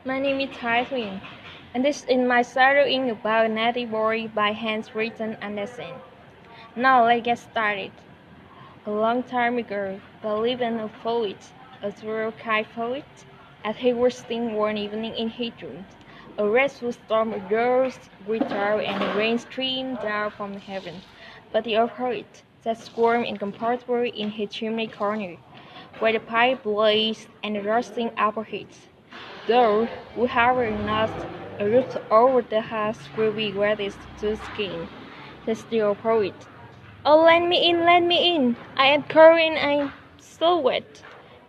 My name is Hien, and this is my story about Natty Boy by Hans Christian Andersen. Now let's get started. A long time ago, there lived a poet, a true kind poet, as he was sitting one evening in his room. A restless storm arose, great through, and rain streamed down from heaven. But the old poet sat warm and comfortable in his chimney corner, where the pipe blazed and the roasting apple heat. Though we have not a roof over the house will be readiest to skin, says the old poet. Oh, let me in! I am cold and I'm so wet!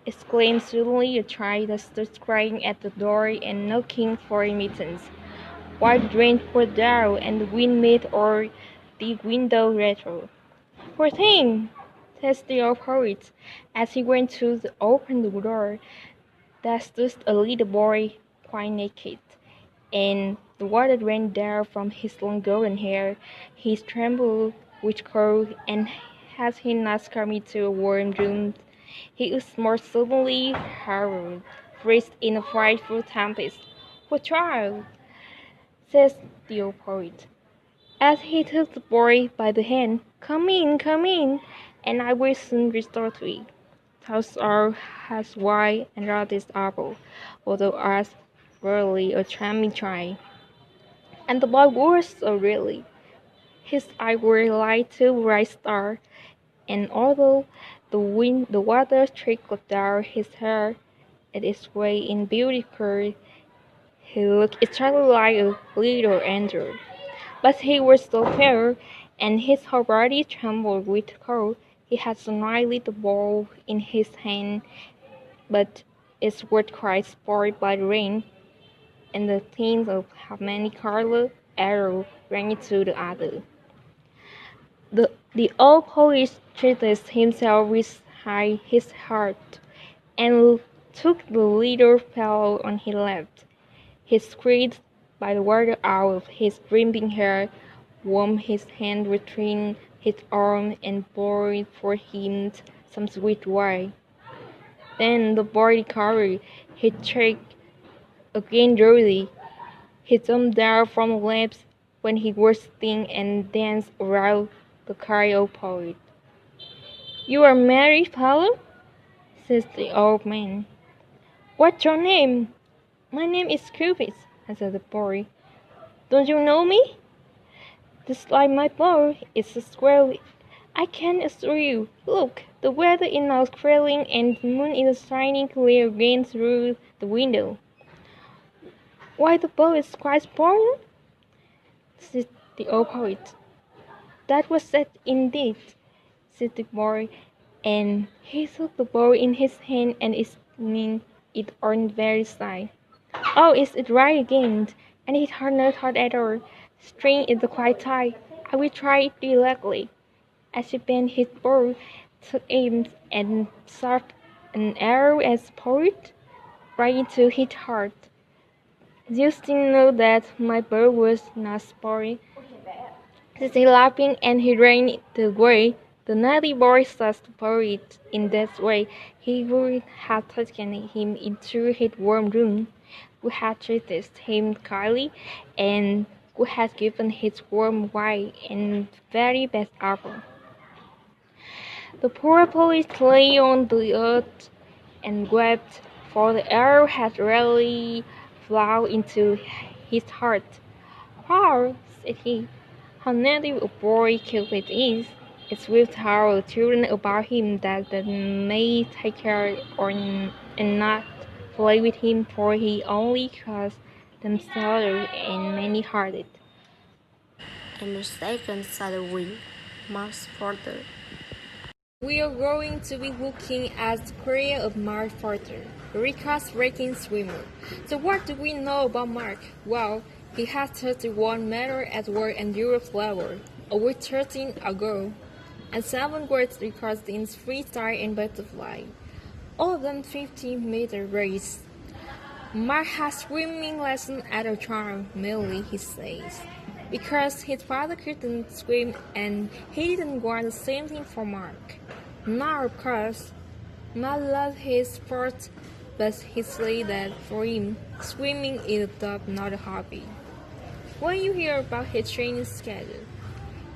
Exclaimed suddenly a child that stood crying at the door and knocking for admittance, while the rain poured down and the wind made all the window rattle. Poor thing, says the old poet, as he went to open the door. There stood a little boy, quite naked, and the water ran down from his long golden hair. He trembled with cold, and had he not come into a warm room, he was more suddenly hurled, freezed in a frightful tempest. "Poor child," says the old poet, as he took the boy by the hand. Come in, and I will soon restore to thee. Thus all has wide and this apple, although as really a charming child. And the boy was so really. His eyes were like two bright stars, and although the water trickled down his hair at its way in beautiful, he looked exactly like a little angel. But he was so pale, and his whole body trembled with cold. He had a nice little ball in his hand, but it was quite spoiled by the rain, and the tins of many-colored arrows ran into the other. The old poet treated himself with his heart, and took the little fellow on his lap. He squeezed by the water out of his dripping hair, warmed his hand between his arm, and poured for him some sweet wine. Then the boy recovered his cheek again rosy. He jumped down from the lamps when he was sitting and danced around the old poet. "You are married, fellow?" says the old man. "What's your name?" "My name is Cupid," answered the boy. "Don't you know me?" "Just like my boy, it's a squirrel. I can assure you. Look, the weather is now clearing and the moon is shining clear again through the window." "Why, the boy is quite spoiled," said the old poet. "That was sad indeed," said the boy, and he took the bowl in his hand and examined it on very side. "Oh, is it right again? And it hard not hard at all. String is quite tight. I will try it directly." As he bent his bow, took aim, and shot an arrow as poet right into his heart. "You still know that my bow was not spoiled," said he, laughing, and he ran away. The naughty boy saw the poet in that way. He would have taken him into his warm room, would have treated him kindly, and would have given his warm wine and very best apple. The poor poet lay on the earth and wept, for the arrow had really flown into his heart. "How," said he, "how naughty a boy Cupid is! It's with our children about him that they may take care and not play with him, for he only calls them sorrow and many-hearted." A mistaken shadowing Mark's Porter. We are going to be looking at the career of Mark Porter, a record-breaking swimmer. So what do we know about Mark? Well, he has 31 medals at world and Europe level, of which 13 are gold, and 7 world records in freestyle and butterfly, all of them 50-meter race. Mark has swimming lessons at a charm, mainly, he says, because his father couldn't swim and he didn't want the same thing for Mark. Now, of course, Mark loves his sport but he said that for him, swimming is a job, not a hobby. When you hear about his training schedule,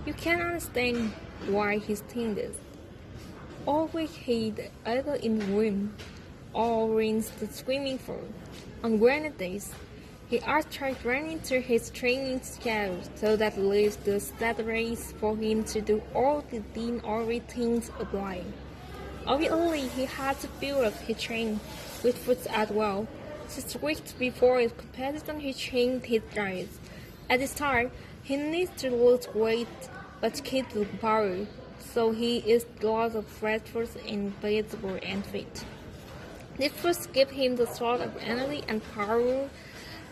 you can understand why he thinks this. All week he'd either in the room or in the swimming pool. On Wednesdays, he tried running through his training schedule so that leaves the Saturdays for him to do all the ordinary things of life. Obviously, he had to build up his training with food as well. 6 weeks before his competition, he changed his diet. At this time, he needs to lose weight but keep the power, so he eats lots of fresh fruits and vegetables and fit. These foods give him the sort of energy and power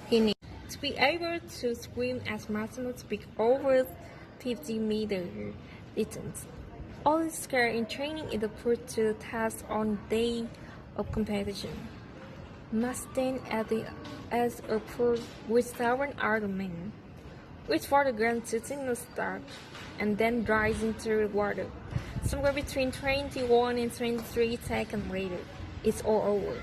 he needs to be able to swim as maximum speed over 50-meter distance. All his care in training is put to the test on the day of competition. Must stand at the edge of pool with 7 other men. Wait for the gun to signal start, and then rise into the water. Somewhere between 21 and 23 seconds later, it's all over.